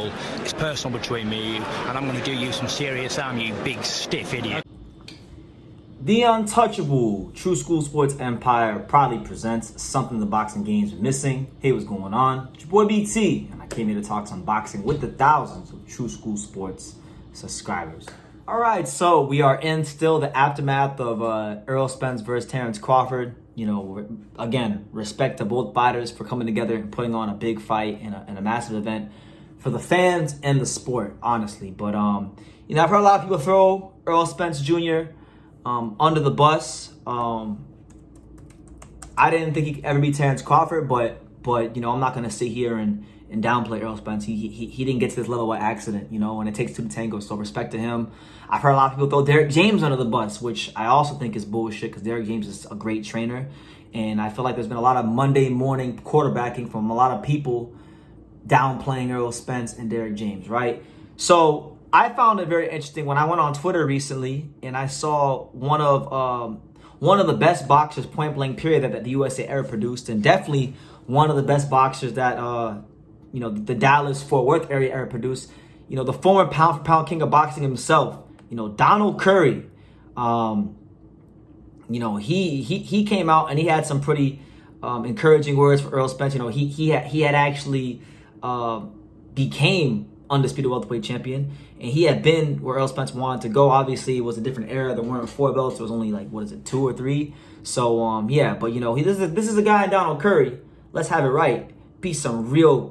football. It's personal between me and you, and I'm going to do you some serious harm, you big stiff idiot. The untouchable True School Sports Empire proudly presents something the boxing game's missing. Hey, what's going on? It's your boy BT, and I came here to talk some boxing with the thousands of True School Sports subscribers. All right, so we are in still the aftermath of Errol Spence versus Terence Crawford. You know, again, respect to both fighters for coming together and putting on a big fight and a massive event for the fans and the sport, honestly. But, you know, I've heard a lot of people throw Errol Spence Jr. Under the bus. I didn't think he could ever beat Terence Crawford, but you know, I'm not gonna sit here and downplay Errol Spence. He didn't get to this level by accident, you know, and it takes two to tango. So respect to him. I've heard a lot of people throw Derek James under the bus, which I also think is bullshit because Derek James is a great trainer, and I feel like there's been a lot of Monday morning quarterbacking from a lot of people downplaying Errol Spence and Derek James, right? So I found it very interesting when I went on Twitter recently and I saw one of the best boxers, point blank period, that the USA ever produced, and definitely one of the best boxers that you know, the Dallas Fort Worth area ever produced. You know, the former pound for pound king of boxing himself, you know, Donald Curry. You know, he came out and he had some pretty encouraging words for Errol Spence. You know, he had actually became undisputed welterweight champion, and he had been where Errol Spence wanted to go. Obviously, it was a different era. There weren't 4 belts. There was only, like, 2 or 3. So yeah, but you know, this is a guy, Donald Curry. Let's have it right. Beat some real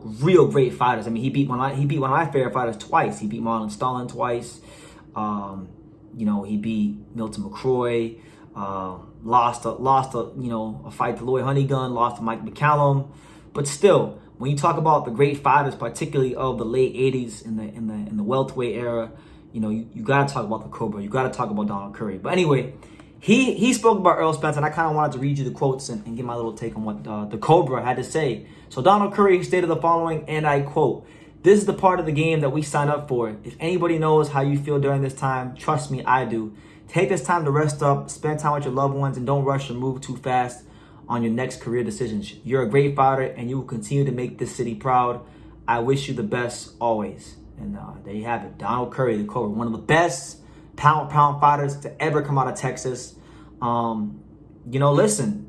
great fighters. I mean, he beat one of my favorite fighters twice. He beat Marlon Stalin twice. You know, he beat Milton McCrory. Lost a you know, a fight to Lloyd Honeygun. Lost to Mike McCallum. But still, when you talk about the great fighters, particularly of the late 80s in the welterweight era, you know, you got to talk about the Cobra. You got to talk about Donald Curry. But anyway, he spoke about Errol Spence, and I kind of wanted to read you the quotes and give my little take on what the Cobra had to say. So Donald Curry stated the following, and I quote, "This is the part of the game that we sign up for. If anybody knows how you feel during this time, trust me, I do. Take this time to rest up, spend time with your loved ones, and don't rush or move too fast on your next career decisions. You're a great fighter, and you will continue to make this city proud. I wish you the best always." And there you have it. Donald Curry, the Cobra, one of the best pound for pound fighters to ever come out of Texas. You know, listen,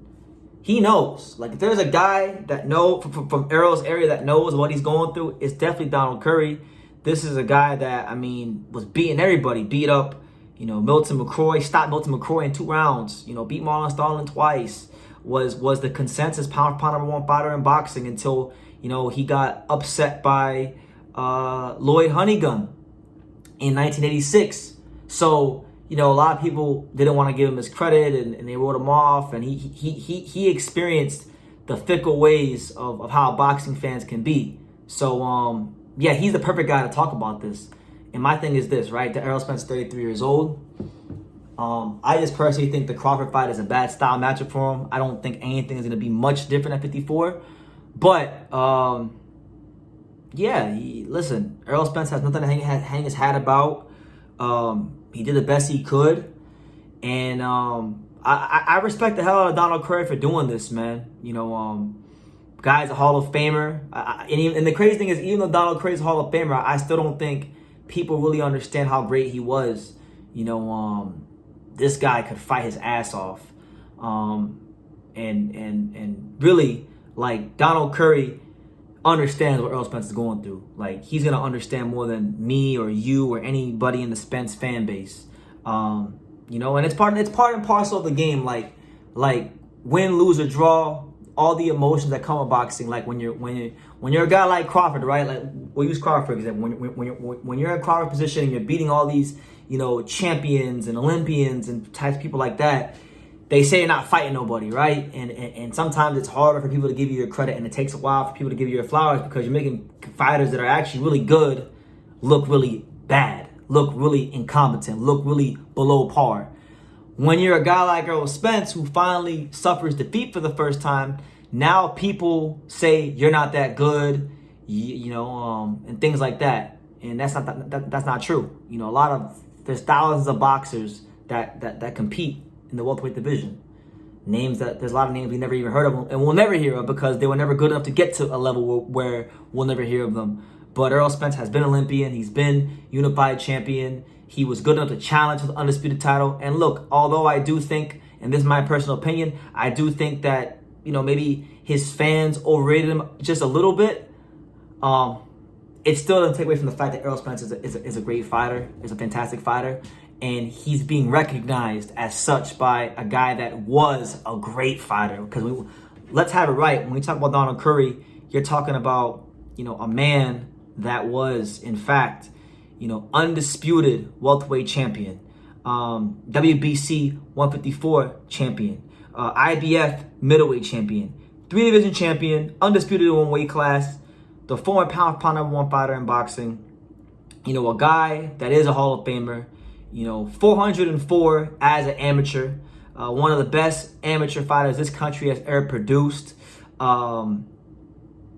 he knows. Like, if there's a guy that from Errol's area that knows what he's going through, it's definitely Donald Curry. This is a guy that, I mean, was beating everybody, beat up, you know, Milton McCrory, stopped Milton McCroy in 2 rounds, you know, beat Marlon Stalin twice. Was the consensus pound for pound number 1 fighter in boxing until, you know, he got upset by Lloyd Honeygun in 1986. So, you know, a lot of people didn't want to give him his credit, and they wrote him off. And he experienced the fickle ways of how boxing fans can be. So yeah, he's the perfect guy to talk about this. And my thing is this, right? That Errol Spence is 33 years old. I just personally think the Crawford fight is a bad style matchup for him. I don't think anything is going to be much different at 54. But, yeah, listen, Errol Spence has nothing to hang his hat about. He did the best he could. And I respect the hell out of Donald Curry for doing this, man. You know, guy's a Hall of Famer. And the crazy thing is, even though Donald Curry's a Hall of Famer, I still don't think people really understand how great he was. You know, this guy could fight his ass off. And really, like, Donald Curry understands what Errol Spence is going through. Like, he's going to understand more than me or you or anybody in the Spence fan base. You know, and it's part and parcel of the game. Like win, lose, or draw, all the emotions that come with boxing. Like when you're a guy like Crawford, right? Like, we'll use Crawford for example. When you're in Crawford position and you're beating all these, you know, champions and Olympians and types of people like that, they say you're not fighting nobody, right? And sometimes it's harder for people to give you your credit, and it takes a while for people to give you your flowers because you're making fighters that are actually really good look really bad, look really incompetent, look really below par. When you're a guy like Errol Spence, who finally suffers defeat for the first time, now people say you're not that good, you know, and things like that. And that's not true. You know, there's thousands of boxers that compete in the welterweight division. There's a lot of names we never even heard of them, and we'll never hear of because they were never good enough to get to a level where we'll never hear of them. But Errol Spence has been Olympian. He's been unified champion. He was good enough to challenge for the undisputed title. And look, although I do think, and this is my personal opinion, I do think that, you know, maybe his fans overrated him just a little bit. It still doesn't take away from the fact that Errol Spence is a great fighter, is a fantastic fighter. And he's being recognized as such by a guy that was a great fighter. Because let's have it right. When we talk about Donald Curry, you're talking about, you know, a man that was, in fact, you know, undisputed welterweight champion, WBC 154 champion, IBF middleweight champion, 3-division champion, undisputed in one weight class, the former pound-for-pound #1 fighter in boxing, you know, a guy that is a Hall of Famer, you know, 404 as an amateur, one of the best amateur fighters this country has ever produced.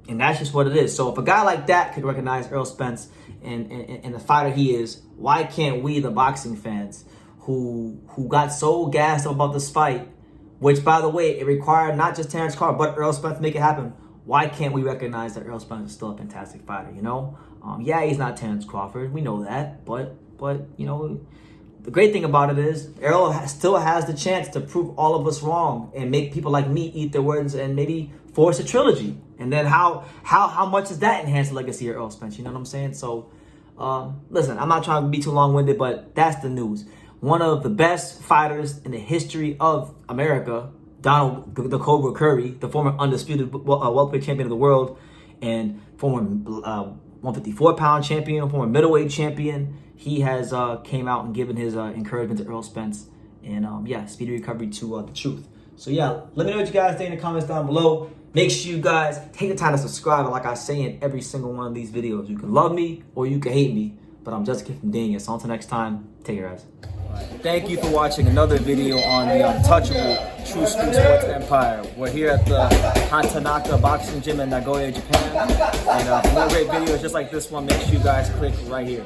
And that's just what it is. So if a guy like that could recognize Errol Spence and the fighter he is, why can't we, the boxing fans, who got so gassed up about this fight, which, by the way, it required not just Terence Crawford, but Errol Spence to make it happen. Why can't we recognize that Errol Spence is still a fantastic fighter, you know? Yeah, he's not Terence Crawford. We know that. But you know, the great thing about it is Errol still has the chance to prove all of us wrong and make people like me eat their words and maybe force a trilogy. And then how much does that enhance the legacy of Errol Spence? You know what I'm saying? So, listen, I'm not trying to be too long-winded, but that's the news. One of the best fighters in the history of America, Donald the Cobra Curry, the former undisputed welterweight champion of the world, and former 154-pound champion, former middleweight champion, he has came out and given his encouragement to Errol Spence. And yeah, speedy recovery to the truth. So yeah, let me know what you guys think in the comments down below. Make sure you guys take the time to subscribe. And like I say in every single one of these videos, you can love me or you can hate me, but I'm just a kid from Daniel. So until next time, take care, guys. Thank you for watching another video on the untouchable True School Sports Empire. We're here at the Hantanaka Boxing Gym in Nagoya, Japan. And for more great videos just like this one, make sure you guys click right here.